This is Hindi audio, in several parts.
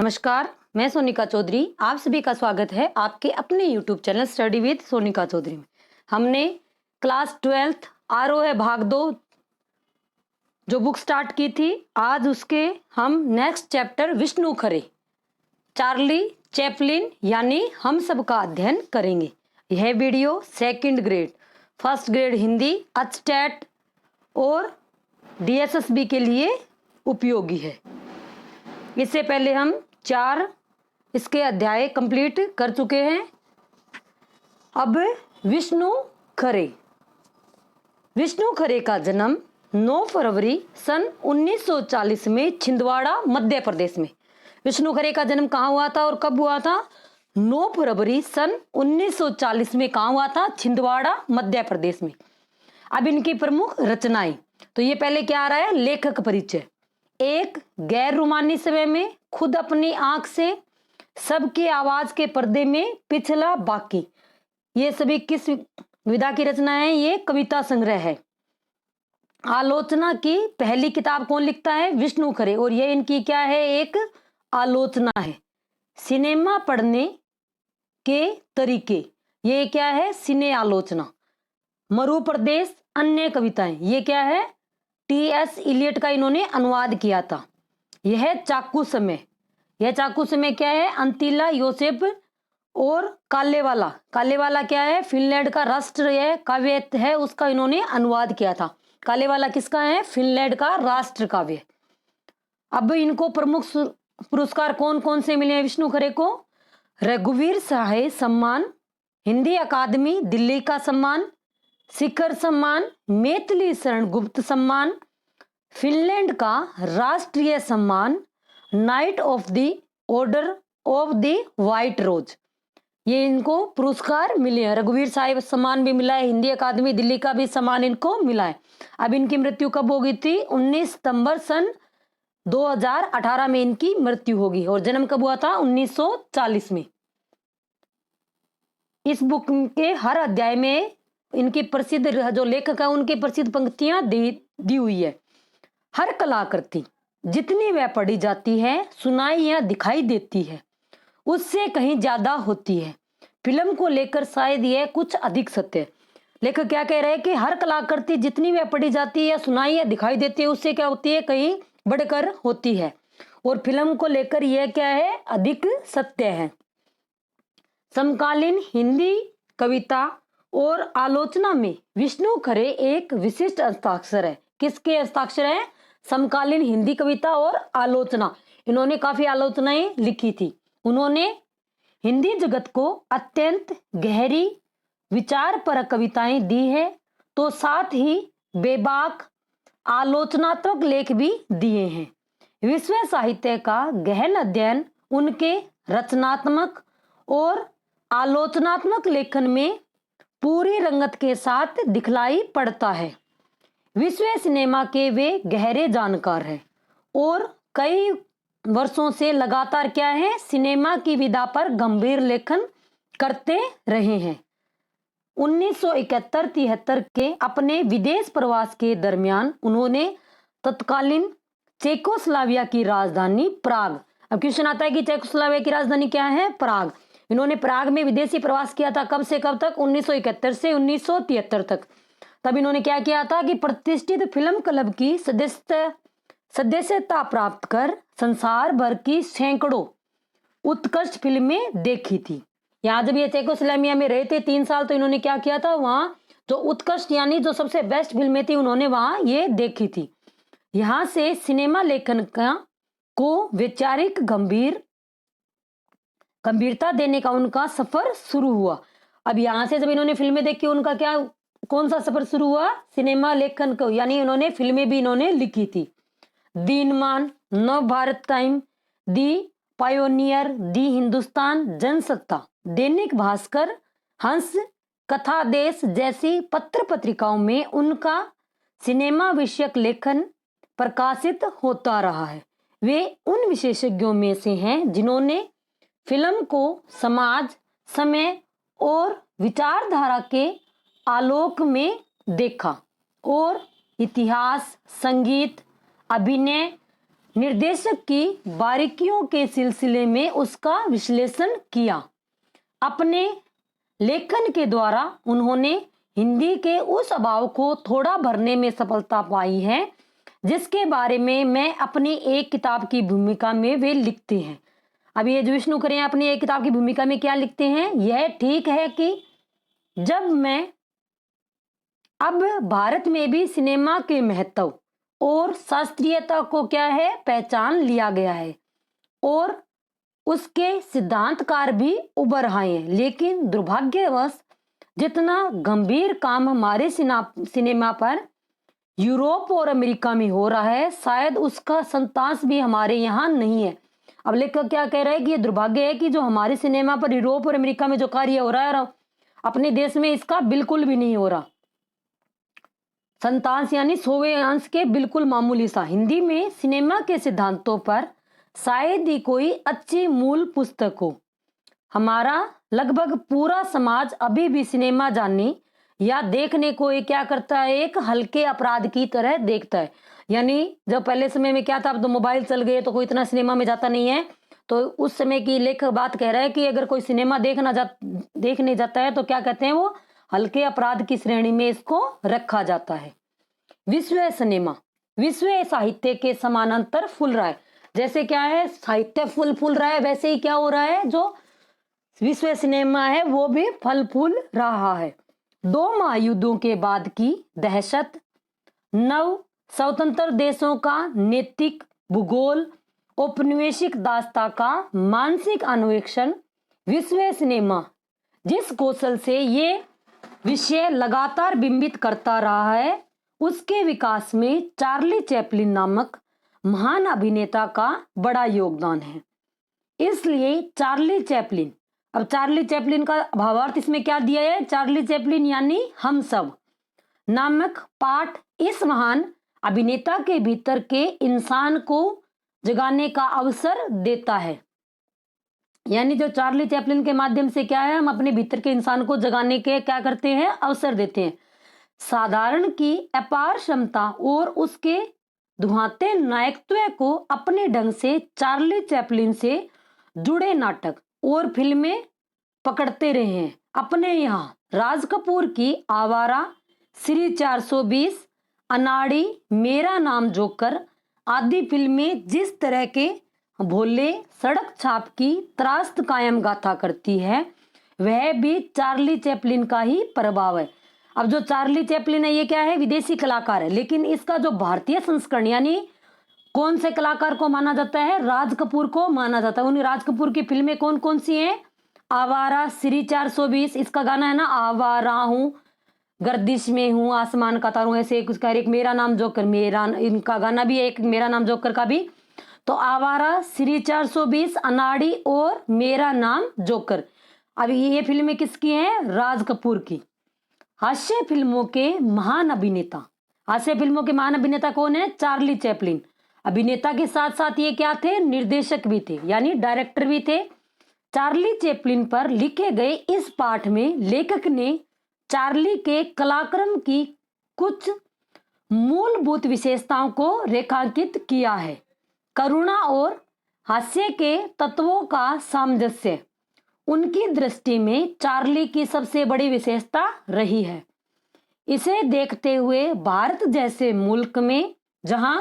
नमस्कार, मैं सोनिका चौधरी। आप सभी का स्वागत है आपके अपने YouTube channel study with Sonika Chaudhary में। हमने क्लास 12th आरोह भाग 2 जो बुक स्टार्ट की थी, आज उसके हम next chapter Vishnu Khare Charlie Chaplin यानी हम सब का अध्ययन करेंगे। यह video second grade, first grade Hindi, HTET और DSSB के लिए उपयोगी है। इससे पहले हम 4 इसके अध्याय कंप्लीट कर चुके हैं। अब विष्णु खरे का जन्म 9 फरवरी सन 1940 में छिंदवाड़ा मध्य प्रदेश में। विष्णु खरे का जन्म कहाँ हुआ था और कब हुआ था? 9 फरवरी सन 1940 में कहाँ हुआ था? छिंदवाड़ा मध्य प्रदेश में। अब इनकी प्रमुख रचनाएं, तो ये पहले क्या आ रहा है? लेखक परिचय। एक गैर रुमानी समय में खुद अपनी आंख से सबकी आवाज के पर्दे में पिछला बाकी। ये सभी किस विधा की रचना है? ये कविता संग्रह है। आलोचना की पहली किताब कौन लिखता है? विष्णु खरे। और ये इनकी क्या है? एक आलोचना है। सिनेमा पढ़ने के तरीके, ये क्या है? सिने आलोचना। मरु प्रदेश अन्य कविताएं, ये क्या है? TS इलियट का इन्होंने अनुवाद किया था। यह चाकू समय, यह चाकू समय क्या है? अंतिला योसेफ और कालेवाला क्या है? फिनलैंड का राष्ट्र काव्य है, उसका इन्होंने अनुवाद किया था। कालेवाला किसका है? फिनलैंड का राष्ट्र काव्य। अब इनको प्रमुख पुरस्कार कौन कौन से मिले हैं विष्णु खरे को? रघुवीर साहे सम्मान, हिंदी अकादमी दिल्ली का सम्मान, शिखर सम्मान, मैथिली शरण गुप्त सम्मान, फिनलैंड का राष्ट्रीय सम्मान, knight of the order of the white rose. ये इनको पुरस्कार मिले हैं। रघुवीर साहिब सम्मान भी मिला है, हिंदी अकादमी दिल्ली का भी सम्मान इनको मिला है। अब इनकी मृत्यु कब हो गई थी? 19 सितंबर सन 2018 में इनकी मृत्यु होगी। और जन्म कब हुआ था? 1940 में। इस बुक के हर अध्याय में इनकी प्रसिद्ध जो लेखक है उनकी प्रसिद्ध पंक्तियां दी हुई है। हर कलाकृति जितनी वह पढ़ी जाती है, सुनाई या दिखाई देती है, उससे कहीं ज्यादा होती है। फिल्म को लेकर शायद यह कुछ अधिक सत्य है। लेखक क्या कह रहे हैं कि हर कलाकृति जितनी वह पढ़ी जाती है, सुनाई या दिखाई देती है, उससे क्या होती है? कहीं बढ़कर होती है। और फिल्म को लेकर यह क्या है? अधिक सत्य है। समकालीन हिंदी कविता और आलोचना में विष्णु खरे एक विशिष्ट हस्ताक्षर है। किसके हस्ताक्षर है? समकालीन हिंदी कविता और आलोचना। इन्होंने काफी आलोचनाएं लिखी थी। उन्होंने हिंदी जगत को अत्यंत गहरी विचारपरक कविताएं दी है, तो साथ ही बेबाक आलोचनात्मक लेख भी दिए हैं। विश्व साहित्य का गहन अध्ययन उनके रचनात्मक और आलोचनात्मक लेखन में पूरी रंगत के साथ दिखलाई पड़ता है। विश्व सिनेमा के वे गहरे जानकार हैं और कई वर्षों से लगातार क्या है? सिनेमा की विधा पर गंभीर लेखन करते रहे हैं। 1971-73 के अपने विदेश प्रवास के दरमियान उन्होंने तत्कालीन चेकोस्लोवाकिया की राजधानी प्राग, अब क्वेश्चन आता है कि चेकोस्लोवाकिया की राजधानी क्या है? प्राग। इन्होंने प्राग में विदेशी प्रवास किया था। कब से कब तक? 1971 से 1973 तक। तब इन्होंने क्या किया था कि प्रतिष्ठित फिल्म क्लब की सदस्यता प्राप्त कर संसार भर की सैकड़ों उत्कृष्ट फिल्में देखी थी। यहाँ जब ये चेकोस्लोवाकिया में रहे थे 3 साल, तो इन्होंने क्या किया था? वहाँ जो उत्कृष्ट यानी जो सबसे बेस्ट फिल्में थी, उन्होंने वहाँ ये देखी थी। यहाँ से सिनेमा लेखन को वैचारिक गंभीरता देने का उनका सफर शुरू हुआ। अब यहाँ से जब इन्होंने फिल्में देखी, उनका क्या कौन सा सफर शुरू हुआ? सिनेमा लेखन को, यानी इन्होंने फिल्में भी इन्होंने लिखी थी। दीनमान, नव भारत टाइम, दी पायोनियर, दी हिंदुस्तान, जनसत्ता, दैनिक भास्कर, हंस, कथा देश जैसी पत्र पत्रिकाओं में उनका सिनेमा विषयक लेखन प्रकाशित होता रहा है। वे उन विशेषज्ञों में से हैं जिन्होंने फिल्म को समाज, समय और विचारधारा के आलोक में देखा और इतिहास, संगीत, अभिनय, निर्देशक की बारीकियों के सिलसिले में उसका विश्लेषण किया। अपने लेखन के द्वारा उन्होंने हिंदी के उस अभाव को थोड़ा भरने में सफलता पाई है जिसके बारे में मैं अपनी एक किताब की भूमिका में वे लिखते हैं। अब ये जो विष्णु खरे अपनी एक किताब की भूमिका में क्या लिखते हैं, यह ठीक है कि जब मैं अब भारत में भी सिनेमा के महत्व और शास्त्रीयता को क्या है पहचान लिया गया है और उसके सिद्धांतकार भी उभर आए हैं, लेकिन दुर्भाग्यवश जितना गंभीर काम हमारे सिनेमा पर यूरोप और अमेरिका में हो रहा है शायद उसका संतास भी हमारे यहाँ नहीं है। अब लेखक क्या कह रहा है कि ये दुर्भाग्य है कि जो हमारे सिनेमा पर यूरोप और अमेरिका में जो कार्य हो रहा है अपने देश में इसका बिल्कुल भी नहीं हो रहा। संतास यानी 100वें अंश के बिल्कुल मामूली सा। हिंदी में सिनेमा के सिद्धांतों पर शायद ही कोई अच्छी मूल पुस्तक हो। हमारा लगभग पूरा समाज अभी भी सिनेमा जानने या देखने को ये क्या करता है, एक हल्के अपराध की तरह देखता है। यानी जब पहले समय में क्या था, अब तो मोबाइल चल गए तो कोई इतना सिनेमा में जाता नहीं है, तो उस समय की लेखक बात कह रहा है कि अगर कोई सिनेमा देखने जाता है तो क्या कहते हैं, वो हल्के अपराध की श्रेणी में इसको रखा जाता है। विश्व सिनेमा विश्व साहित्य के समानांतर फूल रहा है। जैसे क्या है, साहित्य फूल रहा है, वैसे ही क्या हो रहा है, जो विश्व सिनेमा है वो भी फल फूल रहा है। 2 महायुद्धों के बाद की दहशत, नव स्वतंत्र देशों का नैतिक भूगोल, औपनिवेशिक दास्ता का मानसिक अन्वेषण, विश्व सिनेमा जिस कौशल से ये विषय लगातार बिंबित करता रहा है उसके विकास में चार्ली चैपलिन नामक महान अभिनेता का बड़ा योगदान है। इसलिए चार्ली चैपलिन, अब चार्ली चैपलिन का भावार्थ इसमें क्या दिया है, चार्ली चैपलिन यानी हम सब नामक पाठ इस महान अभिनेता के भीतर के इंसान को जगाने का अवसर देता है। यानी जो चार्ली चैपलिन के माध्यम से क्या है, हम अपने भीतर के इंसान को जगाने के क्या करते हैं, अवसर देते हैं। साधारण की अपार क्षमता और उसके धुआंते नायकत्व को अपने ढंग से चार्ली चैपलिन से जुड़े नाटक और फिल्में पकड़ते रहे हैं। अपने यहाँ राज कपूर की आवारा, श्री 420, अनाड़ी, मेरा नाम जोकर आदि फिल्में जिस तरह के भोले सड़क छाप की त्रास्त कायम गाथा करती है वह भी चार्ली चैपलिन का ही प्रभाव है। अब जो चार्ली चैपलिन है ये क्या है, विदेशी कलाकार है, लेकिन इसका जो भारतीय संस्करण यानी कौन से कलाकार को माना जाता है, राज कपूर को माना जाता है। उन राज कपूर की फिल्में कौन कौन सी हैं, आवारा, श्री 420, इसका गाना है ना, आवारा हूँ, गर्दिश में हूँ, आसमान का तारों, ऐसे एक मेरा नाम जोकर, मेरा इनका गाना भी है एक मेरा नाम जोकर का भी। तो आवारा, श्री 420, अनाड़ी और मेरा नाम जोकर, अब ये फिल्में किसकी हैं, राज कपूर की। हास्य फिल्मों के महान अभिनेता, हास्य फिल्मों के महान अभिनेता कौन है, चार्ली चैपलिन। अभिनेता के साथ साथ ये क्या थे, निर्देशक भी थे यानी डायरेक्टर भी थे। चार्ली चैपलिन पर लिखे गए इस पाठ में लेखक ने चार्ली के कलाक्रम की कुछ मूलभूत विशेषताओं को रेखांकित किया है। करुणा और हास्य के तत्वों का सामंजस्य उनकी दृष्टि में चार्ली की सबसे बड़ी विशेषता रही है। इसे देखते हुए भारत जैसे मुल्क में जहां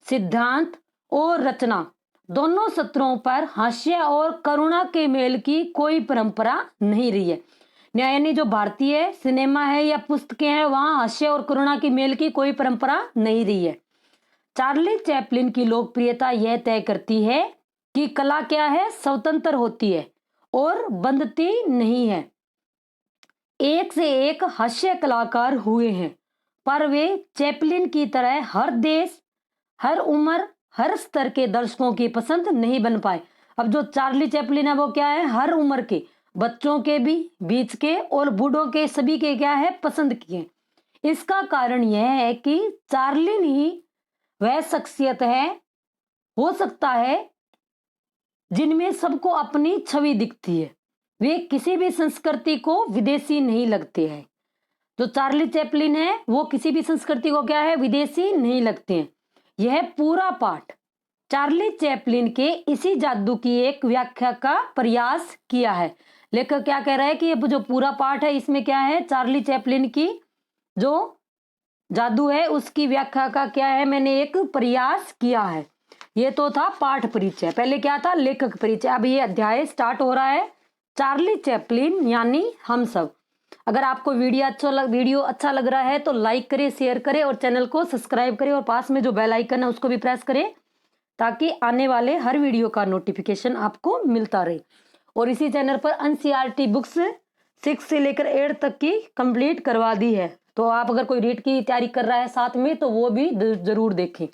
सिद्धांत और रचना दोनों सत्रों पर हास्य और करुणा के मेल की कोई परंपरा नहीं रही है, यानी जो भारतीय सिनेमा है या पुस्तकें हैं वहां हास्य और करुणा की मेल की कोई परंपरा नहीं रही है। चार्ली चैपलिन की लोकप्रियता यह तय करती है कि कला क्या है, स्वतंत्र होती है और बंधती नहीं है। एक से एक हास्य कलाकार हुए हैं पर वे चैपलिन की तरह हर देश, हर उम्र, हर स्तर के दर्शकों की पसंद नहीं बन पाए। अब जो चार्ली चैपलिन है वो क्या है, हर उम्र के, बच्चों के भी, बीच के और बूढ़ों के, सभी के क्या है, पसंद किए। इसका कारण यह है कि चार्लिन ही वह शख्सियत है, हो सकता है, जिनमें सबको अपनी छवि दिखती है। वे किसी भी संस्कृति को विदेशी नहीं लगते हैं। जो चार्ली चैपलिन है वो किसी भी संस्कृति को क्या है, विदेशी नहीं लगते हैं। यह पूरा पाठ चार्ली चैपलिन के इसी जादू की एक व्याख्या का प्रयास किया है। लेखक क्या कह रहा है कि ये जो पूरा पाठ है इसमें क्या है, चार्ली चैपलिन की जो जादू है उसकी व्याख्या का क्या है, मैंने एक प्रयास किया है। ये तो था पाठ परिचय, पहले क्या था लेखक परिचय। अब ये अध्याय स्टार्ट हो रहा है चार्ली चैपलिन यानी हम सब। अगर आपको वीडियो अच्छा लग रहा है तो लाइक करें, शेयर करें और चैनल को सब्सक्राइब करें और पास में जो बेल आइकन है उसको भी प्रेस करें ताकि आने वाले हर वीडियो का नोटिफिकेशन आपको मिलता रहे। और इसी चैनल पर एनसीईआरटी बुक्स 6 से लेकर 8 तक की कंप्लीट करवा दी है, तो आप अगर कोई रीट की तैयारी कर रहा है साथ में तो वो भी जरूर देखें।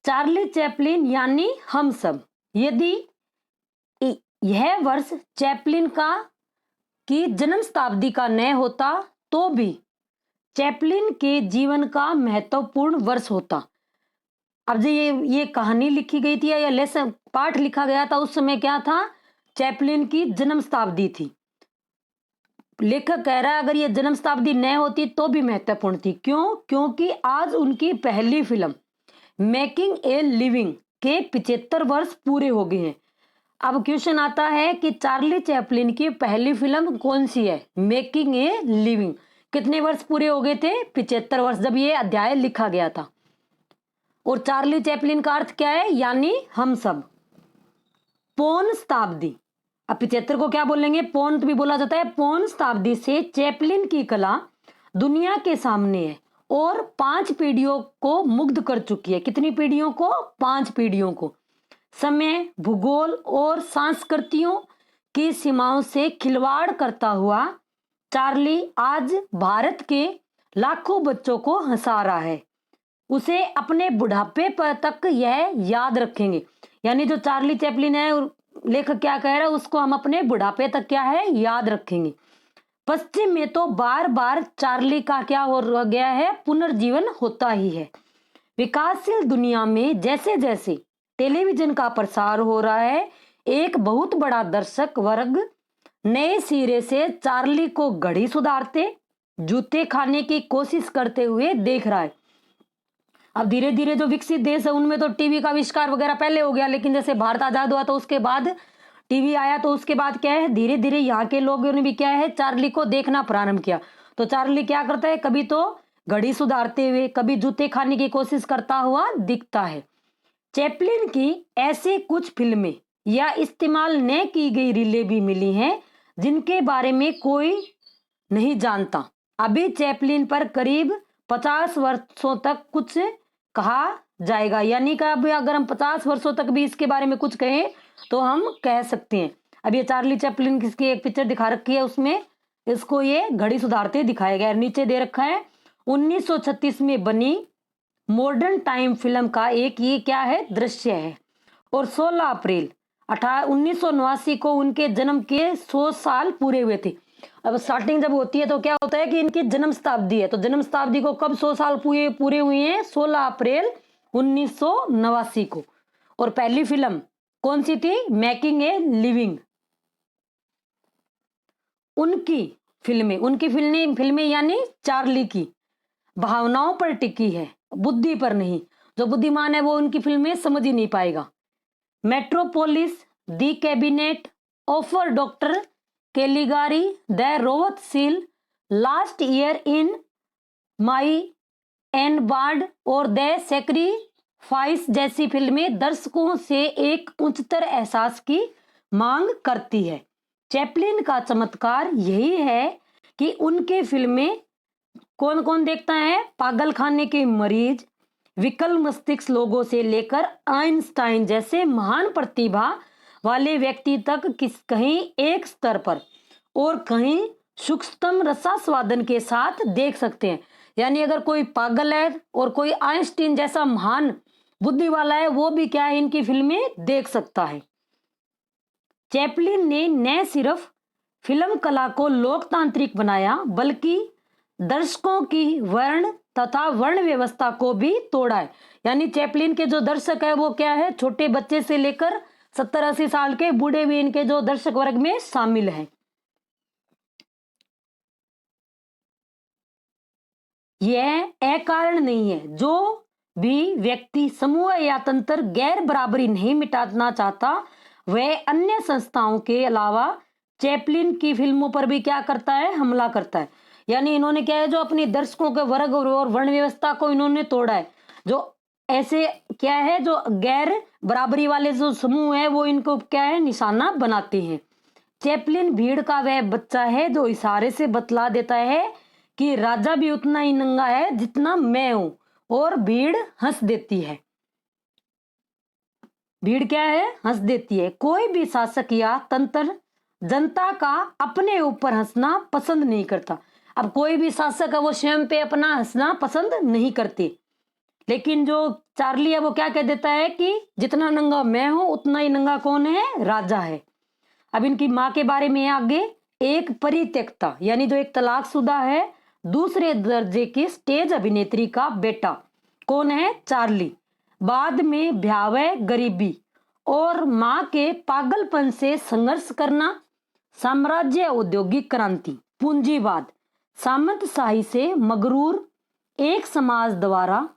चार्ली चैपलिन यानी हम सब। यदि यह वर्ष चैपलिन की जन्म शताब्दी का न होता तो भी चैपलिन के जीवन का महत्वपूर्ण वर्ष होता। अब जो ये कहानी लिखी गई थी या लेसन पाठ लिखा गया था उस समय क्या था, चैपलिन की जन्म शताब्दी थी। लेखक कह रहा है अगर ये जन्म शताब्दी न होती तो भी महत्वपूर्ण थी। क्यों? क्योंकि आज उनकी पहली फिल्म मेकिंग ए लिविंग के 75 वर्ष पूरे हो गए हैं। अब क्वेश्चन आता है कि चार्ली चैपलिन की पहली फिल्म कौन सी है, मेकिंग ए लिविंग। कितने वर्ष पूरे हो गए थे? 75 वर्ष, जब ये अध्याय लिखा गया था। और चार्ली चैपलिन का अर्थ क्या है? यानी हम सब। पौन शताब्दी, अब 75 को क्या बोलेंगे? पौन भी बोला जाता है। पौन शताब्दी से चैपलिन की कला दुनिया के सामने है और 5 पीढ़ियों को मुग्ध कर चुकी है। कितनी पीढ़ियों को? 5 पीढ़ियों को। समय, भूगोल और संस्कृतियों की सीमाओं से खिलवाड़ करता हुआ चार्ली आज भारत के लाखों बच्चों को हंसा रहा है। उसे अपने बुढ़ापे पर तक यह याद रखेंगे। यानी जो चार्ली चैपलिन है, लेखक क्या कह रहा है, उसको हम अपने बुढ़ापे तक क्या है, याद रखेंगे। पश्चिम में तो बार बार चार्ली का क्या हो गया है, पुनर्जीवन होता ही है। विकासशील दुनिया में जैसे जैसे टेलीविजन का प्रसार हो रहा है, एक बहुत बड़ा दर्शक वर्ग नए सिरे से चार्ली को घड़ी सुधारते, जूते खाने की कोशिश करते हुए देख रहा है। अब धीरे धीरे जो विकसित देश है उनमें तो टीवी का आविष्कार वगैरह पहले हो गया, लेकिन जैसे भारत आजाद हुआ तो उसके बाद टीवी आया, तो उसके बाद क्या है, धीरे धीरे यहाँ के लोगों ने भी क्या है, चार्ली को देखना प्रारंभ किया। तो चार्ली क्या करता है, कभी तो घड़ी सुधारते हुए, कभी जूते खाने की कोशिश करता हुआ दिखता है। चैपलिन की ऐसे कुछ फिल्में या इस्तेमाल न की गई रीलें भी मिली हैं जिनके बारे में कोई नहीं जानता। अभी चैपलिन पर करीब 50 वर्षों तक कुछ कहा जाएगा। यानी कि अभी अगर हम 50 वर्षों तक भी इसके बारे में कुछ कहें तो हम कह सकते हैं। अब ये चार्ली चैपलिन की एक पिक्चर दिखा रखी है, उसमें इसको ये घड़ी सुधारते दिखाया गया है। नीचे दे रखा है 1936 में बनी मॉडर्न टाइम फिल्म का एक ये क्या है, दृश्य है। और 16 अप्रैल 1989 को उनके जन्म के 100 साल पूरे हुए थे। अब स्टार्टिंग जब होती है तो क्या होता है कि इनकी जन्म शताब्दी है, तो जन्म शताब्दी को कब 100 साल पूरे हुए हैं? 16 अप्रैल 1989 को। और पहली फिल्म कौन सी थी? Making a living. उनकी फिल्में यानी चार्ली की भावनाओं पर टिकी है, बुद्धि पर नहीं। जो बुद्धिमान है वो उनकी फिल्में समझ ही नहीं पाएगा। Metropolis, the cabinet, of doctor Caligari, the रोवथ सील, लास्ट ईयर इन माई एन बार्ड और द सेक्रीफाइस जैसी फिल्में दर्शकों से एक उच्चतर एहसास की मांग करती है। चैपलिन का चमत्कार यही है कि उनके फिल्में कौन कौन देखता है? पागल खाने के मरीज, विकल मस्तिष्क लोगों से लेकर आइंस्टाइन जैसे महान प्रतिभा वाले व्यक्ति तक कहीं एक स्तर पर और कहीं सूक्ष्म रसास्वादन के साथ देख सकते हैं। यानी अगर कोई पागल है और कोई आइंस्टाइन जैसा महान बुद्धि वाला है, वो भी क्या है, इनकी फिल्में देख सकता है। चैपलिन ने न सिर्फ फिल्म कला को लोकतांत्रिक बनाया बल्कि दर्शकों की वर्ण तथा वर्ण व्यवस्था को भी तोड़ा है। यानी चैपलिन के जो दर्शक है वो क्या है, छोटे बच्चे से लेकर 70-80 साल के बूढ़े भी इनके जो दर्शक वर्ग में शामिल हैं। यह अकारण नहीं है। जो भी व्यक्ति, समूह या तंत्र गैर बराबरी नहीं मिटाना चाहता, वह अन्य संस्थाओं के अलावा चैपलिन की फिल्मों पर भी क्या करता है, हमला करता है। यानी इन्होंने क्या है, जो अपने दर्शकों के वर्ग और वर्ण व्यवस्था को इन्होंने तोड़ा है। जो ऐसे क्या है, जो गैर बराबरी वाले जो समूह है वो इनको क्या है, निशाना बनाते हैं। चैपलिन भीड़ का वह बच्चा है जो इशारे से बतला देता है कि राजा भी उतना ही नंगा है जितना मैं हूं, और भीड़ हंस देती है। भीड़ क्या है, हंस देती है। कोई भी शासक या तंत्र जनता का अपने ऊपर हंसना पसंद नहीं करता। अब कोई भी शासक है वो स्वयं पे अपना हंसना पसंद नहीं करते, लेकिन जो चार्ली है वो क्या कह देता है कि जितना नंगा मैं हूं उतना ही नंगा कौन है, राजा है। अब इनकी माँ के बारे में आगे, एक परित्यक्ता यानी जो एक तलाकशुदा है, दूसरे दर्जे की स्टेज अभिनेत्री का बेटा, कौन है, चार्ली। बाद में भयावह गरीबी और माँ के पागलपन से संघर्ष करना, साम्राज्य, औद्योगिक क्रांति, पूंजीवाद, सामंतशाही से मगरूर एक समाज द्वारा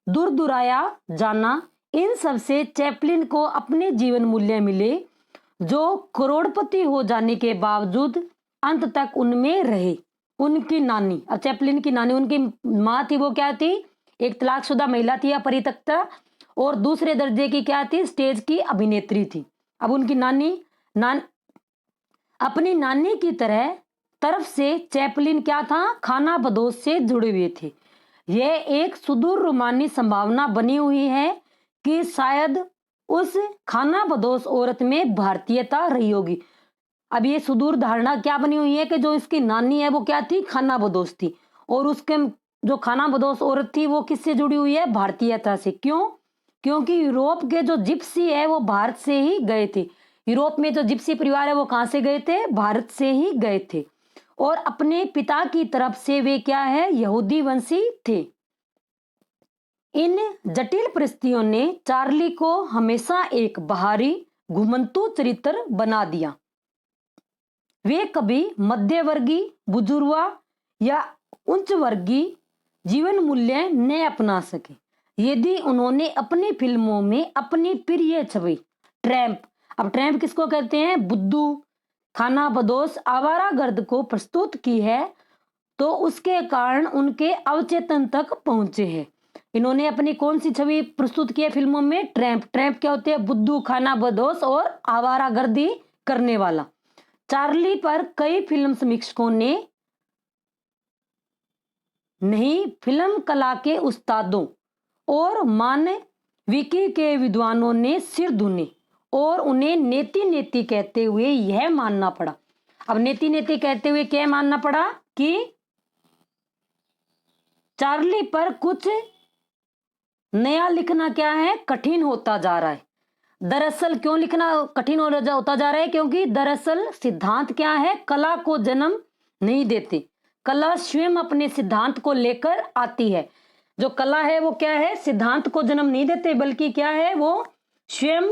दूर दुराया जाना, इन सब से चैपलिन को अपने जीवन मूल्य मिले जो करोड़पति हो जाने के बावजूद अंत तक उनमें रहे। उनकी नानी, अब चैपलिन की नानी, उनकी माँ थी वो क्या थी, एक तलाकशुदा महिला थी या परित्यक्ता, और दूसरे दर्जे की क्या थी, स्टेज की अभिनेत्री थी। अब उनकी नानी अपनी नानी की तरफ से चैपलिन क्या था, खाना बदोश से जुड़े हुए थे। यह एक सुदूर रोमानी संभावना बनी हुई है कि शायद उस खाना बदोश औरत में भारतीयता रही होगी। अब ये सुदूर धारणा क्या बनी हुई है कि जो इसकी नानी है वो क्या थी, खाना बदोश थी, और उसके जो खाना बदोश औरत थी वो किससे जुड़ी हुई है, भारतीयता से। क्यों? क्योंकि यूरोप के जो जिप्सी है वो भारत से ही गए थे। यूरोप में जो जिप्सी परिवार है वो कहां से गए थे, भारत से ही गए थे, और अपने पिता की तरफ से वे क्या है, यहूदी वंशी थे। इन जटिल परिस्थितियों ने चार्ली को हमेशा एक बाहरी घुमंतु चरित्र बना दिया। वे कभी मध्यवर्गीय, बुजुर्गा या उच्च वर्गीय जीवन मूल्य न अपना सके। यदि उन्होंने अपनी फिल्मों में अपनी प्रिय छवि ट्रैम्प, अब ट्रैम्प किसको कहते हैं, बुद्धू, खाना बदोश, आवारागर्द को प्रस्तुत की है, तो उसके कारण उनके अवचेतन तक पहुंचे हैं। इन्होंने अपनी कौन सी छवि प्रस्तुत की है फिल्मों में, ट्रैम्प। ट्रैम्प क्या होते हैं, बुद्धू, खाना बदोश और आवारागर्दी करने वाला। चार्ली पर कई फिल्म समीक्षकों ने नहीं, फिल्म कला के उस्तादों और मानविकी के विद्वानों ने सिर धुने और उन्हें नेति नेति कहते हुए यह मानना पड़ा। अब नेति नेति कहते हुए क्या मानना पड़ा कि चार्ली पर कुछ नया लिखना क्या है, कठिन होता जा रहा है। दरअसल क्यों लिखना कठिन होता जा रहा है, क्योंकि दरअसल सिद्धांत क्या है, कला को जन्म नहीं देते, कला स्वयं अपने सिद्धांत को लेकर आती है। जो कला है वो क्या है, सिद्धांत को जन्म नहीं देते, बल्कि क्या है, वो स्वयं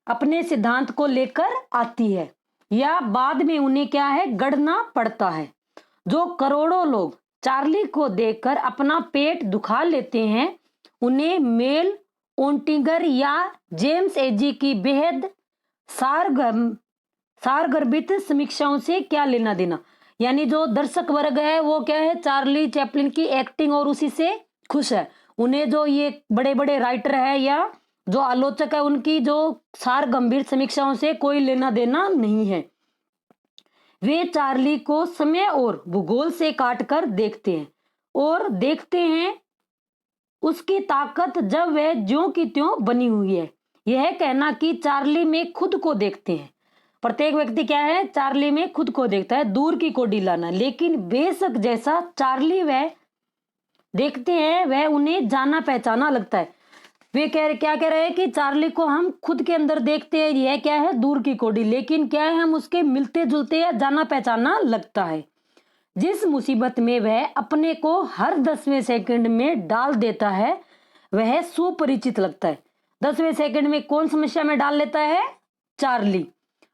अपने सिद्धांत को लेकर आती है, या बाद में उन्हें क्या है, गढ़ना पड़ता है। जो करोड़ों लोग चार्ली को देखकर अपना पेट दुखा लेते हैं, उन्हें मेल ओंटिगर या जेम्स एजी की बेहद सारगर्भित समीक्षाओं से क्या लेना देना। यानी जो दर्शक वर्ग है वो क्या है, चार्ली चैपलिन की एक्टिंग और उसी से खुश है। उन्हें जो ये बड़े बड़े राइटर है या जो आलोचक है उनकी जो सार गंभीर समीक्षाओं से कोई लेना देना नहीं है। वे चार्ली को समय और भूगोल से काटकर देखते हैं और देखते हैं उसकी ताकत जब वह ज्यों की त्यों बनी हुई है। यह कहना कि चार्ली में खुद को देखते हैं, प्रत्येक व्यक्ति क्या है, चार्ली में खुद को देखता है, दूर की कोडी लाना। लेकिन बेशक जैसा चार्ली वह देखते हैं वह उन्हें जाना पहचाना लगता है। वे क्या कह रहे हैं कि चार्ली को हम खुद के अंदर देखते हैं, यह क्या है, दूर की कोडी, लेकिन क्या है, हम उसके मिलते जुलते या जाना पहचाना लगता है। जिस मुसीबत में वह अपने को हर 10वें सेकंड में डाल देता है वह सुपरिचित लगता है। 10वें सेकंड में कौन समस्या में डाल लेता है, चार्ली।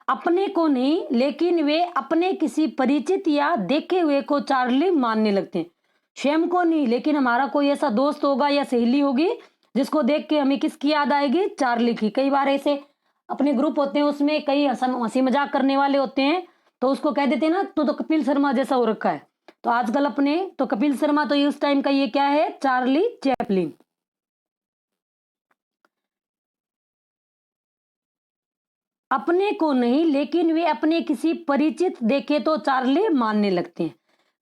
अपने को नहीं, लेकिन वे अपने किसी परिचित या देखे हुए को चार्ली मानने लगते हैं। स्वयं को नहीं, लेकिन हमारा कोई ऐसा दोस्त होगा या सहेली होगी जिसको देख के हमें किसकी याद आएगी, चार्ली की। कई बार ऐसे अपने ग्रुप होते हैं, उसमें कई हंसी मजाक करने वाले होते हैं, तो उसको कह देते हैं ना, तो कपिल शर्मा जैसा हो रखा है। तो आजकल अपने तो कपिल शर्मा तो उस टाइम का ये क्या है, चार्ली चैपलिन। अपने को नहीं, लेकिन वे अपने किसी परिचित देखे तो चार्ली मानने लगते हैं।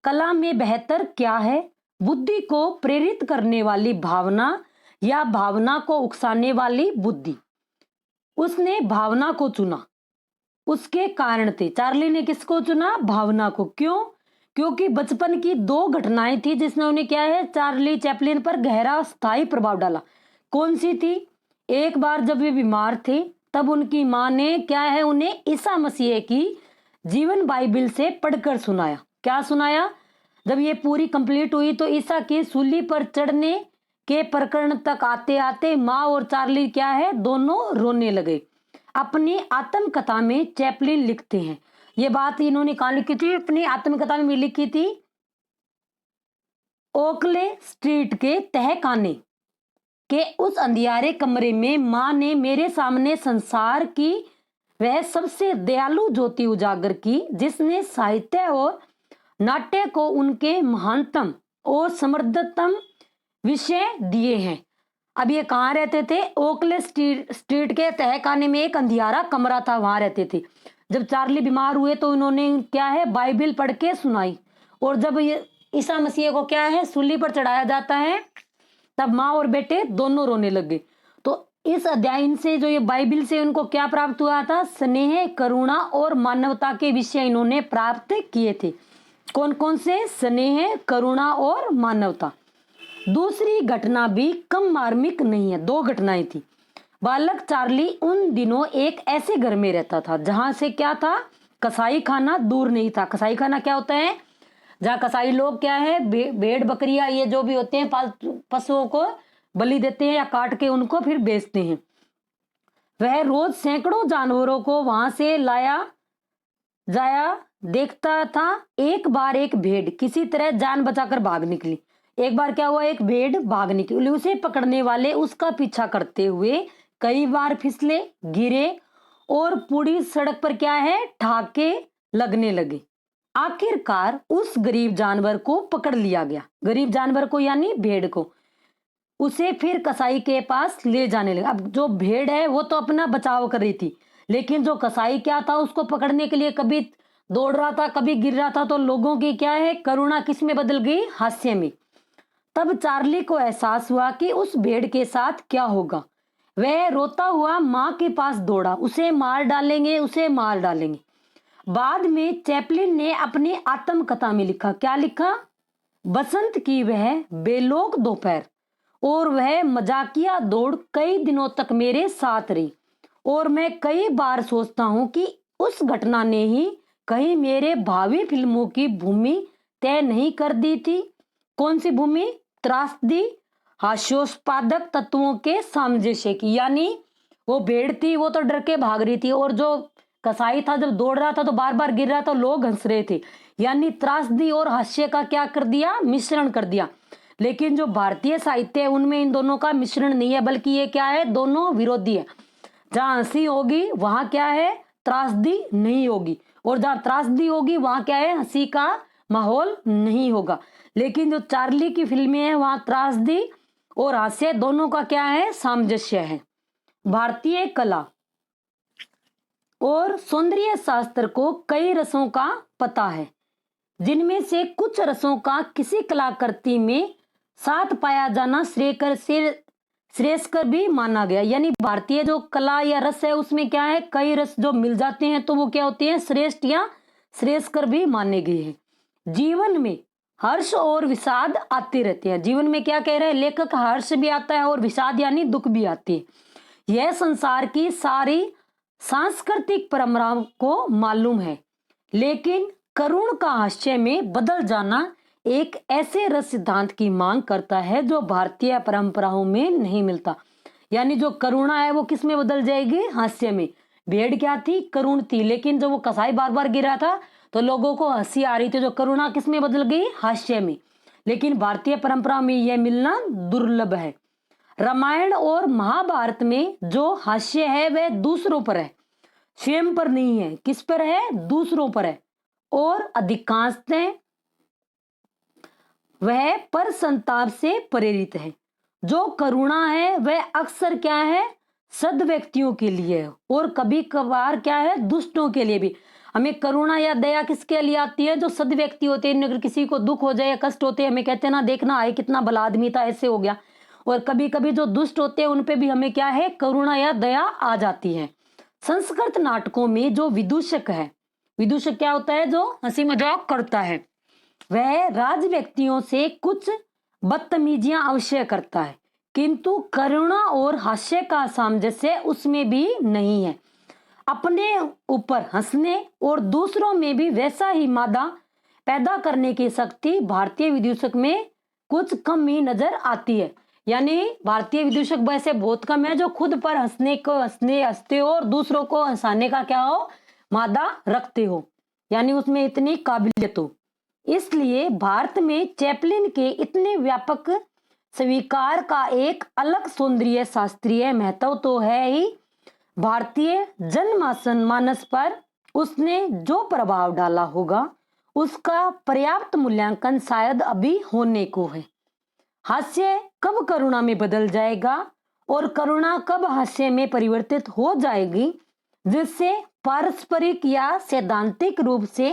कला में बेहतर क्या है, बुद्धि को प्रेरित करने वाली भावना या भावना को उकसाने वाली बुद्धि। उसने भावना को चुना, उसके कारण थे। चार्ली ने किसको चुना, भावना को। क्यों? क्योंकि बचपन की दो घटनाएं थी जिसने उन्हें क्या है, चार्ली चैपलिन पर गहरा स्थायी प्रभाव डाला। कौन सी थी? एक बार जब वे बीमार थे तब उनकी मां ने क्या है, उन्हें ईसा मसीह की जीवन बाइबल से पढ़कर सुनाया। क्या सुनाया? जब ये पूरी कंप्लीट हुई तो ईसा की सूली पर चढ़ने के प्रकरण तक आते आते माँ और चार्ली क्या है, दोनों रोने लगे। अपनी आत्मकथा में चैपलिन लिखते हैं, ये बात इन्होंने कहाँ लिखी थी, अपनी आत्मकथा में लिखी थी, ओकले स्ट्रीट के तहखाने के उस अंधियारे कमरे में माँ ने मेरे सामने संसार की वह सबसे दयालु ज्योति उजागर की, जिसने साहित्य और नाट्य को उनके महानतम और समृद्धतम विषय दिए हैं। अब ये कहाँ रहते थे? ओकले स्ट्रीट के तहखाने में एक अंधियारा कमरा था, वहां रहते थे। जब चार्ली बीमार हुए तो उन्होंने क्या है, बाइबल पढ़ के सुनाई। और जब ये ईसा मसीह को क्या है, सूली पर चढ़ाया जाता है, तब माँ और बेटे दोनों रोने लगे। तो इस अध्याय से जो ये बाइबल से उनको क्या प्राप्त हुआ था, स्नेह, करुणा और मानवता के विषय इन्होंने प्राप्त किए थे। कौन कौन से? स्नेह, करुणा और मानवता। दूसरी घटना भी कम मार्मिक नहीं है, दो घटनाएं थी। बालक चार्ली उन दिनों एक ऐसे घर में रहता था जहां से क्या था, कसाई खाना दूर नहीं था। कसाई खाना क्या होता है? जहाँ कसाई लोग क्या है, भेड़ बकरियां ये जो भी होते हैं पालतू पशुओं को बलि देते हैं या काट के उनको फिर बेचते हैं। वह रोज सैकड़ों जानवरों को वहां से लाया जाया देखता था। एक बार एक भेड़ किसी तरह जान बचाकर भाग निकली। एक बार क्या हुआ, एक भेड़ भाग निकली। उसे पकड़ने वाले उसका पीछा करते हुए कई बार फिसले, गिरे और पूरी सड़क पर क्या है, ठाके लगने लगे। आखिरकार उस गरीब जानवर को पकड़ लिया गया। गरीब जानवर को यानी भेड़ को। उसे फिर कसाई के पास ले जाने लगा। अब जो भेड़ है वो तो अपना बचाव कर रही थी, लेकिन जो कसाई क्या था, उसको पकड़ने के लिए कभी दौड़ रहा था, कभी गिर रहा था। तो लोगों की क्या है, करुणा किस में बदल गई, हास्य में। तब चार्ली को एहसास हुआ कि उस भेड़ के साथ क्या होगा। वह रोता हुआ माँ के पास दौड़ा, उसे मार डालेंगे, उसे मार डालेंगे। बाद में चैपलिन ने अपनी आत्मकथा में लिखा, क्या लिखा? बसंत की वह बेलोक दोपहर और वह मजाकिया दौड़ कई दिनों तक मेरे साथ रही, और मैं कई बार सोचता हूं कि उस घटना ने ही कहीं मेरे भावी फिल्मों की भूमि तय नहीं कर दी थी। कौन सी भूमि? त्रासदी, हास्योस्पादक तत्वों के सामंजस्य की। यानी वो भेड़ थी, वो तो डर के भाग रही थी, और जो कसाई था जब दौड़ रहा था तो बार बार गिर रहा था, लोग हंस रहे थे। यानी त्रासदी और हास्य का क्या कर दिया, मिश्रण कर दिया। लेकिन जो भारतीय साहित्य है उनमें इन दोनों का मिश्रण नहीं है, बल्कि ये क्या है, दोनों विरोधी है। जहां हंसी होगी वहां क्या है, त्रासदी नहीं होगी, और जहां त्रासदी होगी वहां क्या है, हंसी का माहौल नहीं होगा। लेकिन जो चार्ली की फिल्में हैं वहां त्रासदी और हास्य दोनों का क्या है, सामंजस्य है। भारतीय कला और सौंदर्य शास्त्र को कई रसों का पता है, जिनमें से कुछ रसों का किसी कलाकृति में साथ पाया जाना श्रेयस्कर भी माना गया। यानी भारतीय जो कला या रस है उसमें क्या है, कई रस जो मिल जाते हैं तो वो क्या होते हैं, श्रेष्ठ या श्रेयस्कर भी माने गए हैं। जीवन में हर्ष और विषाद आते रहते हैं। जीवन में क्या कह रहे हैं लेखक, हर्ष भी आता है और विषाद यानी दुख भी आते हैं। यह संसार की सारी सांस्कृतिक परंपराओं को मालूम है, लेकिन करुण का हास्य में बदल जाना एक ऐसे रस सिद्धांत की मांग करता है जो भारतीय परंपराओं में नहीं मिलता। यानी जो करुणा है वो किस में बदल जाएगी, हास्य में। भेड़ क्या थी, करुण थी, लेकिन जब वो कसाई बार बार गिरा था तो लोगों को हंसी आ रही थी। जो करुणा किस में बदल गई, हास्य में। लेकिन भारतीय परंपरा में यह मिलना दुर्लभ है। रामायण और महाभारत में जो हास्य है वह दूसरों पर है, स्वयं पर नहीं है। किस पर है? दूसरों पर है। और अधिकांशतः वह पर संताप से प्रेरित है। जो करुणा है वह अक्सर क्या है? सद व्यक्तियों के लिए है, और कभी कभार क्या है? दुष्टों के लिए भी। हमें करुणा या दया किसके लिए आती है? जो सद व्यक्ति होते हैं। अगर किसी को दुख हो जाए या कष्ट होते हैं, हमें कहते हैं ना, देखना आए कितना भला आदमी था, ऐसे हो गया। और कभी कभी जो दुष्ट होते हैं उन पे भी हमें क्या है? करुणा या दया आ जाती है। संस्कृत नाटकों में जो विदूषक है, विदूषक क्या होता है? जो हंसी मजाक करता है। वह राज व्यक्तियों से कुछ बदतमीजियां अवश्य करता है, किंतु करुणा और हास्य का सामंजस्य उसमें भी नहीं है। अपने ऊपर हंसने और दूसरों में भी वैसा ही मादा पैदा करने की शक्ति भारतीय विदूषक में कुछ कम ही नजर आती है। यानी भारतीय विदूषक वैसे बहुत कम है जो खुद पर हंसते हो और दूसरों को हंसाने का क्या हो? मादा रखते हो, यानी उसमें इतनी काबिलियत हो। इसलिए भारत में चैपलिन के इतने व्यापक स्वीकार का एक अलग सौंदर्य शास्त्रीय महत्व तो है ही। भारतीय जनमानस पर उसने जो प्रभाव डाला होगा उसका पर्याप्त मूल्यांकन शायद अभी होने को है। हास्य कब करुणा में बदल जाएगा और करुणा कब हास्य में परिवर्तित हो जाएगी, जिससे पारस्परिक या सैद्धांतिक रूप से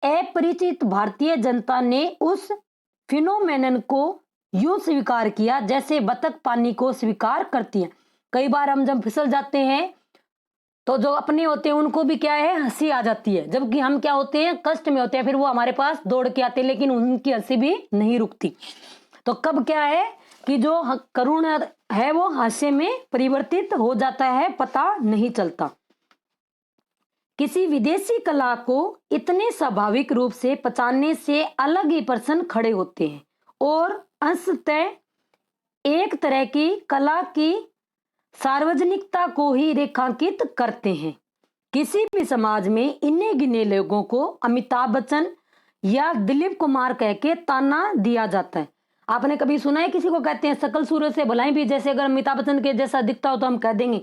अपरिचित भारतीय जनता ने उस फिनोमेनन को यूं स्वीकार किया जैसे बतख पानी को स्वीकार करती है। कई बार हम जब फिसल जाते हैं तो जो अपने होते हैं उनको भी क्या है? हंसी आ जाती है, जबकि हम क्या होते हैं? कष्ट में होते हैं, फिर वो हमारे पास दौड़ के आते हैं, लेकिन उनकी हंसी भी नहीं रुकती। तो कब क्या है कि जो करुणा है वो हास्य में परिवर्तित हो जाता है, पता नहीं चलता। किसी विदेशी कला को इतने स्वाभाविक रूप से पहचानने से अलग ही पर्सन खड़े होते हैं और अंशतः एक तरह की कला की सार्वजनिकता को ही रेखांकित करते हैं। किसी भी समाज में इन्ने गिने लोगों को अमिताभ बच्चन या दिलीप कुमार कह के ताना दिया जाता है। आपने कभी सुना है किसी को कहते हैं शकल सूरत से भलाई भी, जैसे अगर अमिताभ बच्चन के जैसा दिखता हो तो हम कह देंगे,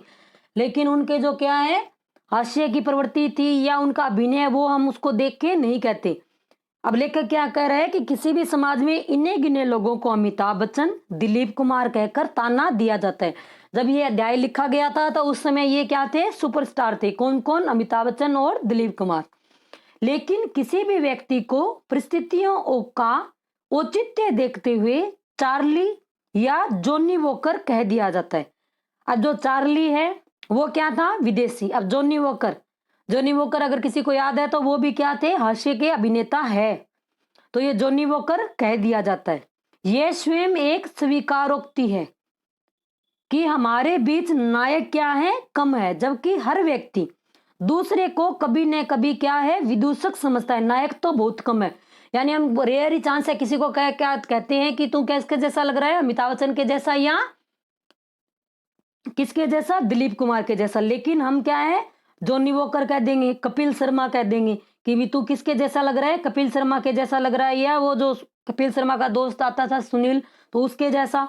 लेकिन उनके जो क्या है हास्य की प्रवृत्ति थी या उनका अभिनय, वो हम उसको देख के नहीं कहते। अब लेखक क्या कह रहे हैं कि किसी भी समाज में इन्ने गिने लोगों को अमिताभ बच्चन, दिलीप कुमार कहकर ताना दिया जाता है। जब ये अध्याय लिखा गया था तो उस समय ये क्या थे? सुपरस्टार थे। कौन कौन? अमिताभ बच्चन और दिलीप कुमार। लेकिन किसी भी व्यक्ति को परिस्थितियों का औचित्य देखते हुए चार्ली या जॉनी वॉकर कह दिया जाता है। अब जो चार्ली है वो क्या था? विदेशी। अब जॉनी वॉकर अगर किसी को याद है तो वो भी क्या थे? हास्य के अभिनेता है। तो ये जॉनी वॉकर कह दिया जाता है। यह स्वयं एक स्वीकारोक्ति है कि हमारे बीच नायक क्या है? कम है, जबकि हर व्यक्ति दूसरे को कभी न कभी क्या है? विदूषक समझता है। नायक तो बहुत कम है, यानी हम रेयर ही चांस है किसी को क्या कहते हैं कि तू किसके जैसा लग रहा है? अमिताभ बच्चन के जैसा या किसके जैसा? दिलीप कुमार के जैसा। लेकिन हम क्या है? जॉनी वॉकर कह देंगे, कपिल शर्मा कह देंगे कि भी तू किसके जैसा लग रहा है? कपिल शर्मा के जैसा लग रहा है, या वो जो कपिल शर्मा का दोस्त आता था सुनील, तो उसके जैसा।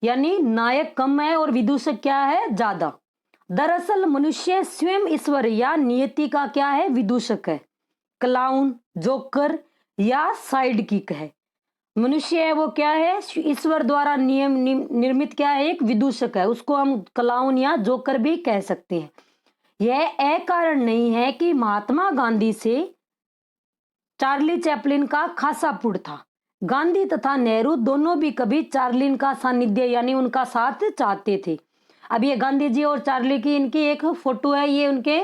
यानी नायक कम है और विदूषक क्या है? ज्यादा। दरअसल मनुष्य स्वयं ईश्वर या नियति का क्या है? विदूषक है। क्लाउन, जोकर या साइड किक है। मनुष्य है वो क्या है? ईश्वर द्वारा निर्मित क्या है? एक विदूषक है। उसको हम क्लाउन या जोकर भी कह सकते हैं। यह अकारण नहीं है कि महात्मा गांधी से चार्ली चैपलिन का खासा पुट था। गांधी तथा नेहरू दोनों भी कभी चार्लिन का सानिध्य यानी उनका साथ चाहते थे। अब ये गांधी जी और चार्ली की इनकी एक फोटो है। ये उनके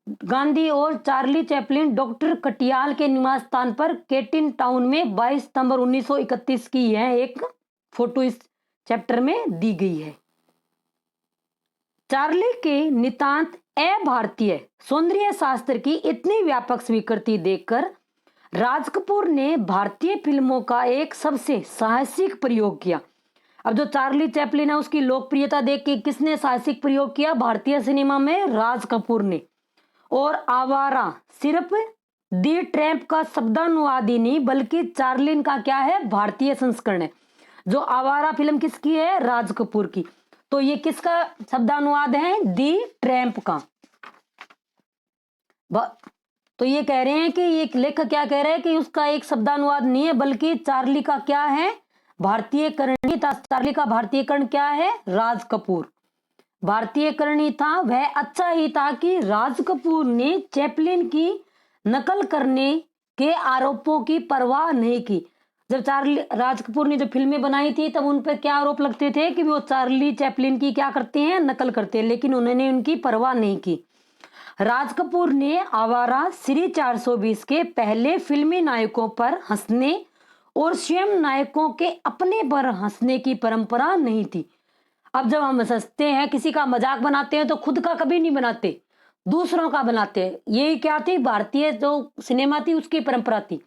गांधी और चार्ली चैपलिन डॉक्टर कटियाल के निवास स्थान पर केटिन टाउन में 22 सितंबर 1931 की यह एक फोटो इस चैप्टर में दी गई है। चार्ली के नितांत अभारतीय सौंदर्य शास्त्र की इतनी व्यापक स्वीकृति देखकर राज कपूर ने भारतीय फिल्मों का एक सबसे साहसिक प्रयोग किया। अब जो चार्ली चैपलिन है उसकी लोकप्रियता देख के किसने साहसिक प्रयोग किया भारतीय सिनेमा में? राज कपूर ने। और आवारा सिर्फ दी ट्रैम्प का शब्दानुवाद ही नहीं बल्कि चार्लिन का क्या है, भारतीय संस्करण है। जो आवारा फिल्म किसकी है, राज कपूर की। तो ये किसका शब्दानुवाद है, दी ट्रैम्प का। तो ये कह रहे हैं कि ये लेखक क्या कह रहे हैं कि उसका एक शब्दानुवाद नहीं है बल्कि चार्ली का क्या है, भारतीयकरण ही था। चार्ली का भारतीयकरण क्या है, राज कपूर। भारतीयकरण ही था, वह अच्छा ही था कि राज कपूर ने चैपलिन की नकल करने के आरोपों की परवाह नहीं की। जब चार्ली राज कपूर ने जो फिल्में बनाई थी तब उन पर क्या आरोप लगते थे कि वो चार्ली चैपलिन की क्या करते हैं, नकल करते हैं, लेकिन उन्होंने उनकी परवाह नहीं की। राज कपूर ने आवारा श्री 420 के पहले फिल्मी नायकों पर हंसने और स्वयं नायकों के अपने पर हंसने की परंपरा नहीं थी। अब जब हम हंसते हैं, किसी का मजाक बनाते हैं तो खुद का कभी नहीं बनाते, दूसरों का बनाते हैं। यही क्या थी, भारतीय जो सिनेमा थी उसकी परंपरा थी।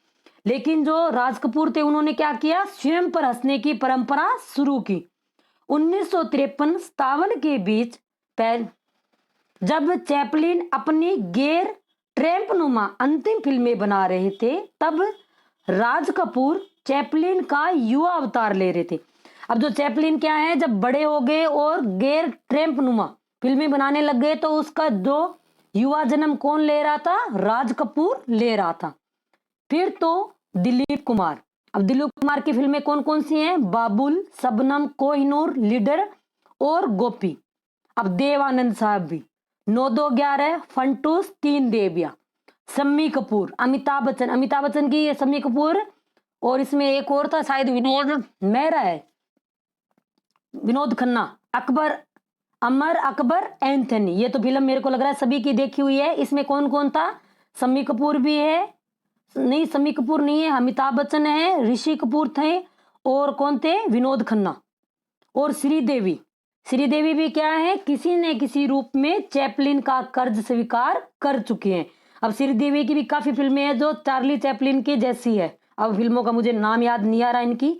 लेकिन जो राज कपूर थे उन्होंने क्या किया, स्वयं पर हंसने की परंपरा शुरू की। 1953-57 के बीच जब चैपलिन अपनी गैर ट्रैम्प नुमा अंतिम फिल्में बना रहे थे तब राज कपूर चैपलिन का युवा अवतार ले रहे थे। अब जो चैपलिन क्या है, जब बड़े हो गए और गैर ट्रैम्प नुमा फिल्में बनाने लग गए तो उसका जो युवा जन्म कौन ले रहा था, राज कपूर ले रहा था। फिर तो दिलीप कुमार। अब दिलीप कुमार की फिल्में कौन कौन सी हैं, बाबुल, शबनम, कोहिनूर, लीडर और गोपी। अब देवानंद साहब भी, 9-2-11, फंटूस, 3 देविया, शम्मी कपूर, अमिताभ बच्चन। अमिताभ बच्चन की शम्मी कपूर, और इसमें एक और था शायद विनोद मेहरा है, विनोद खन्ना, अकबर, अमर अकबर एंथनी। ये तो फिल्म मेरे को लग रहा है सभी की देखी हुई है। इसमें कौन कौन था, शम्मी कपूर भी है, नहीं शम्मी कपूर नहीं है, अमिताभ बच्चन है, ऋषि कपूर थे, और कौन थे, विनोद खन्ना और श्रीदेवी। श्रीदेवी भी क्या है, किसी न किसी रूप में चैपलिन का कर्ज स्वीकार कर चुकी हैं। अब श्रीदेवी की भी काफी फिल्में हैं जो चार्ली चैपलिन की जैसी है। अब फिल्मों का मुझे नाम याद नहीं आ रहा इनकी।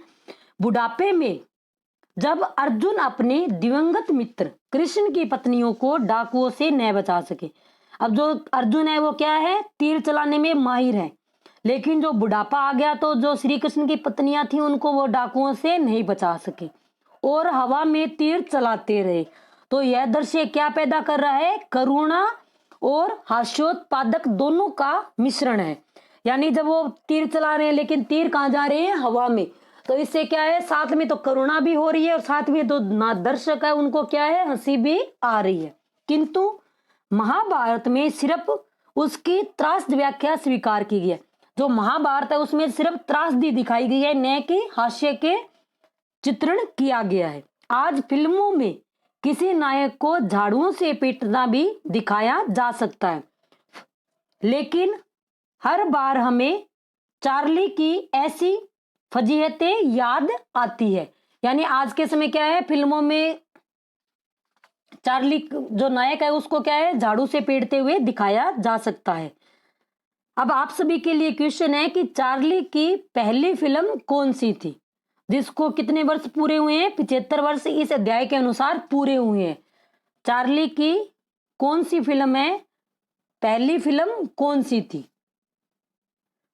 बुढ़ापे में जब अर्जुन अपने दिवंगत मित्र कृष्ण की पत्नियों को डाकुओं से न बचा सके। अब जो अर्जुन है वो क्या है, तीर चलाने में माहिर है, लेकिन जो बुढ़ापा आ गया तो जो श्री कृष्ण की पत्नियां थी उनको वो डाकुओं से नहीं बचा सके और हवा में तीर चलाते रहे। तो यह दृश्य क्या पैदा कर रहा है, करुणा और हास्योत्पादक दोनों का मिश्रण है। यानी जब वो तीर चला रहे हैं लेकिन तीर कहाँ जा रहे हैं, हवा में, तो इससे क्या है, साथ में तो करुणा भी हो रही है और साथ में तो दर्शक है उनको क्या है, हंसी भी आ रही है। किंतु महाभारत में सिर्फ उसकी त्रासदी व्याख्या स्वीकार की गई है। जो महाभारत है उसमें सिर्फ त्रासदी दिखाई गई है, न कि हास्य के चित्रण किया गया है। आज फिल्मों में किसी नायक को झाड़ुओं से पीटना भी दिखाया जा सकता है, लेकिन हर बार हमें चार्ली की ऐसी फजीहतें याद आती है। यानी आज के समय क्या है, फिल्मों में चार्ली जो नायक है उसको क्या है, झाड़ू से पीटते हुए दिखाया जा सकता है। अब आप सभी के लिए क्वेश्चन है कि चार्ली की पहली फिल्म कौन सी थी, जिसको कितने वर्ष पूरे हुए हैं, 75 वर्ष इस अध्याय के अनुसार पूरे हुए हैं। चार्ली की कौन सी फिल्म है, पहली फिल्म कौन सी थी,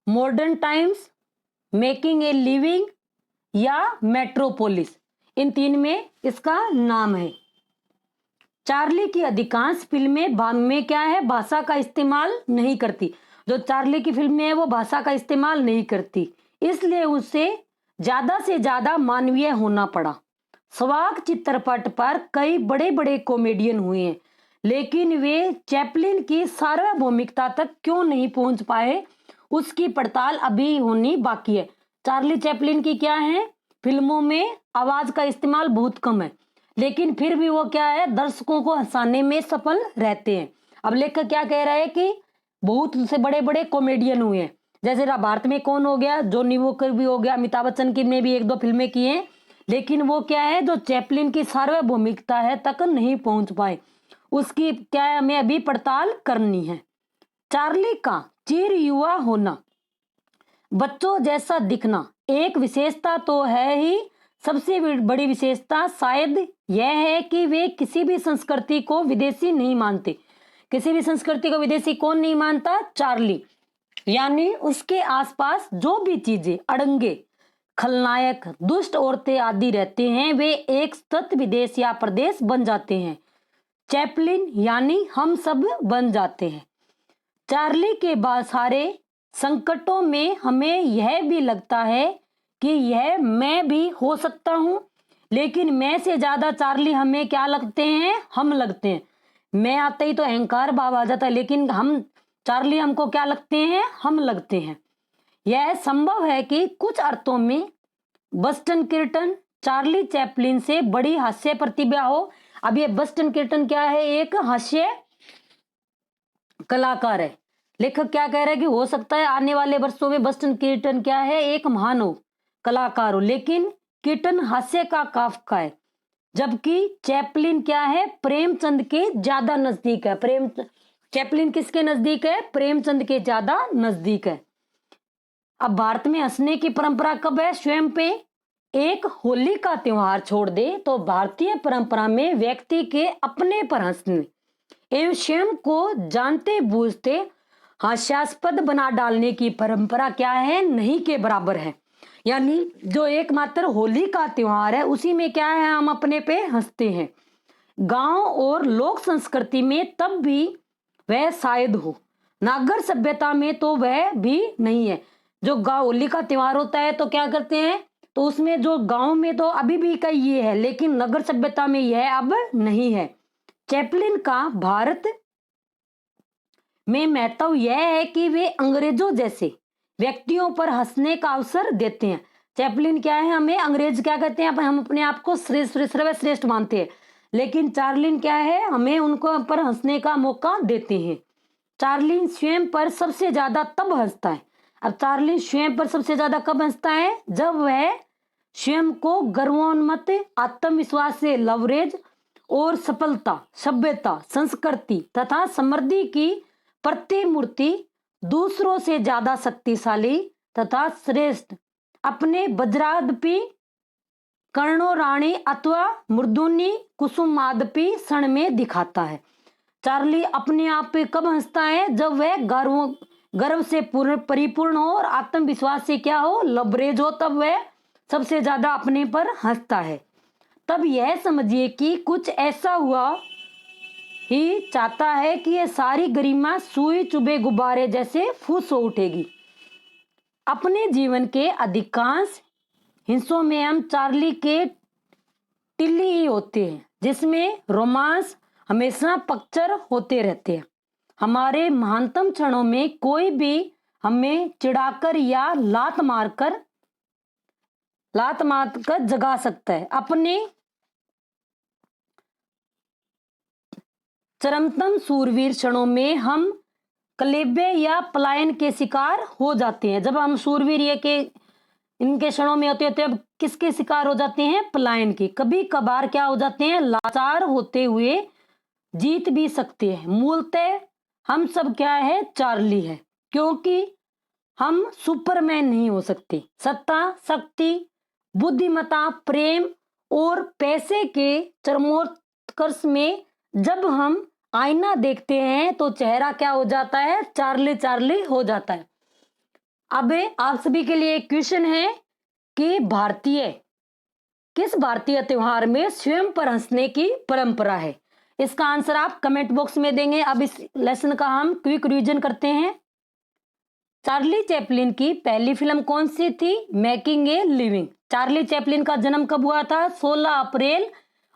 modern times, making a living या मेट्रोपोलिस, इन तीन में इसका नाम है। चार्ली की अधिकांश फिल्में में क्या है, भाषा का इस्तेमाल नहीं करती। जो चार्ली की फिल्में है वो भाषा का इस्तेमाल नहीं करती, इसलिए उसे ज्यादा से ज्यादा मानवीय होना पड़ा। स्वाग चित्रपट पर कई बड़े बड़े कॉमेडियन हुए हैं, लेकिन वे चैपलिन की सार्वभौमिकता तक क्यों नहीं पहुंच पाए, उसकी पड़ताल अभी होनी बाकी है। चार्ली चैपलिन की क्या है, फिल्मों में आवाज का इस्तेमाल बहुत कम है, लेकिन फिर भी वो क्या है, दर्शकों को हंसाने में सफल रहते हैं। अब लेखक क्या कह रहा है कि बहुत से बड़े बड़े कॉमेडियन हुए हैं, जैसे भारत में कौन हो गया, जॉनी वॉकर भी हो गया, अमिताभ बच्चन की ने भी 1-2 फिल्में की हैं, लेकिन वो क्या है, जो चैपलिन की सार्वभौमिकता है तक नहीं पहुंच पाए, उसकी क्या है, हमें अभी पड़ताल करनी है। चार्ली का चिर युवा होना, बच्चों जैसा दिखना एक विशेषता तो है ही, सबसे बड़ी विशेषता शायद यह है कि वे किसी भी संस्कृति को विदेशी नहीं मानते। किसी भी संस्कृति को विदेशी कौन नहीं मानता, चार्ली। यानी उसके आसपास जो भी चीजें, अड़ंगे, खलनायक, दुष्ट औरतें आदि रहते हैं, वे एक सत विदेश या प्रदेश बन जाते हैं। चैपलिन यानी हम सब बन जाते हैं। चार्ली के बाद सारे संकटों में हमें यह भी लगता है कि यह मैं भी हो सकता हूं, लेकिन मैं से ज्यादा चार्ली हमें क्या लगते हैं? हम लगते हैं। मैं आते ही तो अहंकार भाव आ जाता है, लेकिन चार्ली हमको क्या लगते हैं? हम लगते हैं। यह संभव है कि कुछ अर्थों में बस्टन कीर्टन चार्ली चैपलिन से बड़ी हास्य प्रतिभा हो। अब ये बस्टन कीर्टन क्या है? एक हास्य कलाकार है। लेखक क्या कह रहा है कि हो सकता है आने वाले वर्षों में बस्टन कीर्टन क्या है? एक महान हो, कलाकार हो, लेकिन कीर्टन हास्य का काफ्का है, जबकि चैपलिन क्या है? प्रेमचंद के ज्यादा नजदीक है। चैपलिन किसके नजदीक है? प्रेमचंद के ज्यादा नजदीक है। अब भारत में हंसने की परंपरा कब है? स्वयं पे एक होली का त्योहार छोड़ दे तो भारतीय परंपरा में व्यक्ति के अपने पर हंसने एवं स्वयं को जानते बूझते हास्यास्पद बना डालने की परंपरा क्या है? नहीं के बराबर है। यानी जो एकमात्र होली का त्योहार है उसी में क्या है? हम अपने पे हंसते हैं। गांव और लोक संस्कृति में तब भी वह शायद हो, नागर सभ्यता में तो वह भी नहीं है। जो गांव होली का त्योहार होता है तो क्या करते हैं? तो उसमें जो गांव में तो अभी भी कई ये है, लेकिन नगर सभ्यता में यह अब नहीं है। चैपलिन का भारत में महत्व यह है कि वे अंग्रेजों जैसे व्यक्तियों पर हंसने का अवसर देते हैं। चैपलिन क्या है? हमें अंग्रेज क्या कहते हैं? हम अपने आप को श्रेष्ठ सर्वश्रेष्ठ मानते हैं, लेकिन चार्लिन क्या है? हमें उनको पर हंसने का मौका देते हैं। चार्लिन स्वयं पर सबसे ज्यादा तब हंसता है। अब चार्लिन स्वयं पर सबसे ज्यादा कब हंसता है? जब वह स्वयं को गर्वोन्मत्त आत्मविश्वास से लवरेज और सफलता, सभ्यता, संस्कृति तथा समृद्धि की प्रतिमूर्ति, दूसरों से ज्यादा शक्तिशाली तथा श्रेष्ठ अपने वज्रादपि कर्णो राणी अथवा मृदुनी कुसुमादपि क्षण में दिखाता है। चार्ली अपने आप पे कब हंसता है? जब वह गर्व से परिपूर्ण हो और आत्मविश्वास से क्या हो? लबरेज हो, तब वह सबसे ज्यादा अपने पर हंसता है। तब यह समझिए कि कुछ ऐसा हुआ ही चाहता है कि यह सारी गरिमा सुई चुभे गुब्बारे जैसे फूस हो उठेगी। अपने जीवन के अधिकांश हिस्सों में हम चार्ली के टिल्ली ही होते हैं, जिसमें रोमांस हमेशा पक्चर होते रहते हैं। हमारे महानतम क्षणों में कोई भी हमें चिढ़ाकर या लात मारकर जगा सकता है। अपने चरमतम सूरवीर क्षणों में हम कलेबे या पलायन के शिकार हो जाते हैं। जब हम सूरवीर ये के इनके क्षणों में होते हैं, अब किसके शिकार हो जाते हैं? पलायन की। कभी कभार क्या हो जाते हैं? लाचार होते हुए जीत भी सकते हैं। मूलतः हम सब क्या है? चार्ली है, क्योंकि हम सुपरमैन नहीं हो सकते। सत्ता, शक्ति, बुद्धिमत्ता, प्रेम और पैसे के चरमोत्कर्ष में जब हम आईना देखते हैं तो चेहरा क्या हो जाता है? चार्ली चार्ली हो जाता है। अब आप सभी के लिए एक क्वेश्चन है कि किस भारतीय त्योहार में स्वयं पर हंसने की परंपरा है? इसका आंसर आप कमेंट बॉक्स में देंगे। अब इस लेसन का हम क्विक रिवीजन करते हैं। चार्ली चैपलिन की पहली फिल्म कौन सी थी? Making a living. Charlie Chaplin का जन्म कब हुआ था? 16 अप्रैल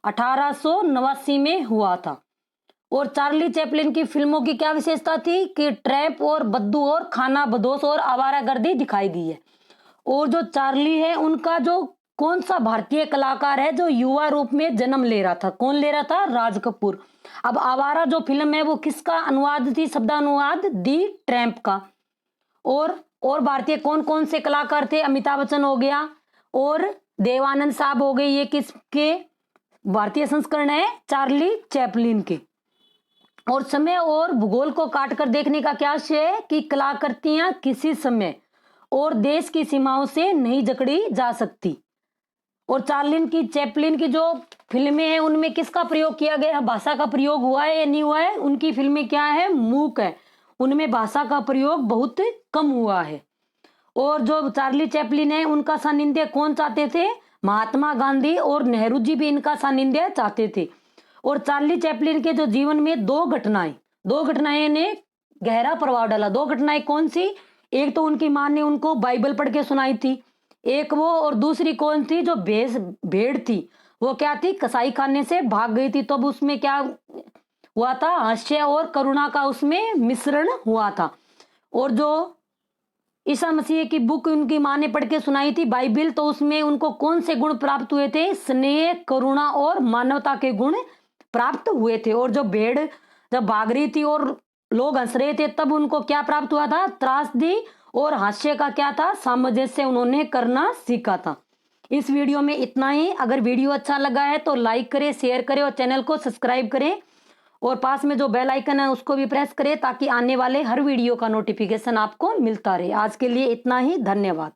1889 में हुआ था। और चार्ली चैपलिन की फिल्मों की क्या विशेषता थी? कि ट्रैप और बद्दू और खाना बदोश और आवारागर्दी दिखाई गई है। और जो चार्ली है उनका जो कौन सा भारतीय कलाकार है जो युवा रूप में जन्म ले रहा था? कौन ले रहा था? राज कपूर। अब आवारा जो फिल्म है वो किसका अनुवाद थी? शब्दानुवाद दी ट्रैम्प का। और भारतीय कौन कौन से कलाकार थे? अमिताभ बच्चन हो गया और देवानंद साहब हो गए। ये किसके भारतीय संस्करण है? चार्ली चैपलिन के। और समय और भूगोल को काटकर देखने का क्या आशय है? कि कलाकृतियां किसी समय और देश की सीमाओं से नहीं जकड़ी जा सकती। और चैपलिन की जो फिल्में हैं उनमें किसका प्रयोग किया गया? भाषा का प्रयोग हुआ है या नहीं हुआ है? उनकी फिल्में क्या है? मूक है। उनमें भाषा का प्रयोग बहुत कम हुआ है। और जो चार्ली चैपलिन है उनका सानिध्य कौन चाहते थे? महात्मा गांधी और नेहरू जी भी इनका सानिध्य चाहते थे। और चार्ली चैपलिन के जो जीवन में दो घटनाएं ने गहरा प्रभाव डाला। दो घटनाएं कौन सी? एक तो उनकी मां ने उनको बाइबल पढ़ के सुनाई थी, एक वो, और दूसरी कौन थी? जो भेड़ थी, वो क्या थी? कसाई खाने से भाग गई थी। तब उसमें क्या हुआ था? हास्य और करुणा का उसमें मिश्रण हुआ था। और जो ईसा मसीह की बुक उनकी मां ने पढ़ के सुनाई थी, बाइबिल, तो उसमें उनको कौन से गुण प्राप्त हुए थे? स्नेह, करुणा और मानवता के गुण प्राप्त हुए थे। और जो भेड़ जब भाग रही थी और लोग हंस रहे थे, तब उनको क्या प्राप्त हुआ था? त्रासदी और हास्य का क्या था? सामंजस्य उन्होंने करना सीखा था। इस वीडियो में इतना ही। अगर वीडियो अच्छा लगा है तो लाइक करें, शेयर करें और चैनल को सब्सक्राइब करें। और पास में जो बेल आइकन है उसको भी प्रेस करें ताकि आने वाले हर वीडियो का नोटिफिकेशन आपको मिलता रहे। आज के लिए इतना ही। धन्यवाद।